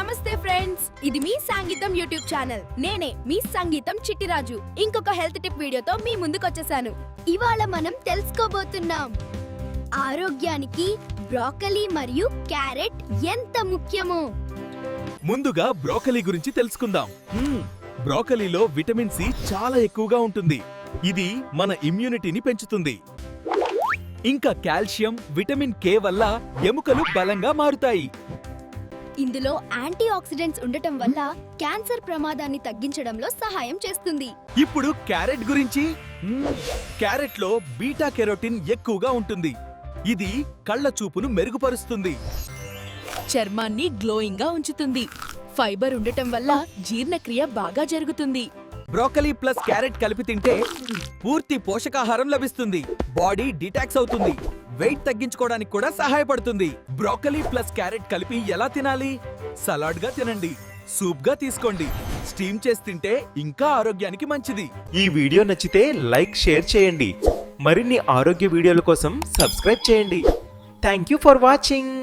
నమస్తే ఫ్రెండ్స్, ఇది మీ సంగీతం యూట్యూబ్ ఛానల్. నేనే మీ సంగీతం చిట్టిరాజు. ఇంకొక హెల్త్ టిప్ వీడియోతో మీ ముందుకు వచ్చేసాను. ఇవాళ మనం తెలుసుకోబోతున్నాం ఆరోగ్యానికి బ్రోకలీ మరియు క్యారెట్ ఎంత ముఖ్యమో. ముందుగా బ్రోకలీ గురించి తెలుసుకుందాం. బ్రోకలీలో విటమిన్ సి చాలా ఎక్కువగా ఉంటుంది. ఇది మన ఇమ్యూనిటీని పెంచుతుంది. ఇంకా కాల్షియం, విటమిన్ కే వల్ల ఎముకలు బలంగా మారుతాయి. ఇందులో యాంటీ ఆక్సిడెంట్స్ ఉండటం వల్ల క్యాన్సర్ ప్రమాదాన్ని తగ్గించడంలో సహాయం చేస్తుంది. ఇప్పుడు క్యారెట్ గురించి. క్యారెట్ లో బీటా కెరోటిన్ ఎక్కువగా ఉంటుంది. ఇది కళ్ళ చూపును మెరుగుపరుస్తుంది. చర్మాన్ని గ్లోయింగ్ గా ఉంచుతుంది. ఫైబర్ ఉండటం వల్ల జీర్ణక్రియ బాగా జరుగుతుంది. బ్రోకలీ ప్లస్ క్యారెట్ కలిపి తింటే పూర్తి పోషకాహారం లభిస్తుంది. బాడీ డిటాక్స్ అవుతుంది. వెయిట్ తగ్గించుకోవడానికి కూడా సహాయపడుతుంది. బ్రోకలీ ప్లస్ క్యారెట్ కలిపి ఎలా తినాలి? సలాడ్ గా తినండి, సూప్ గా తీసుకోండి, స్టీమ్ చేసి తింటే ఇంకా ఆరోగ్యానికి మంచిది. ఈ వీడియో నచ్చితే లైక్, షేర్ చేయండి. మరిన్ని ఆరోగ్య వీడియోల కోసం సబ్స్క్రైబ్ చేయండి. Thank you for watching.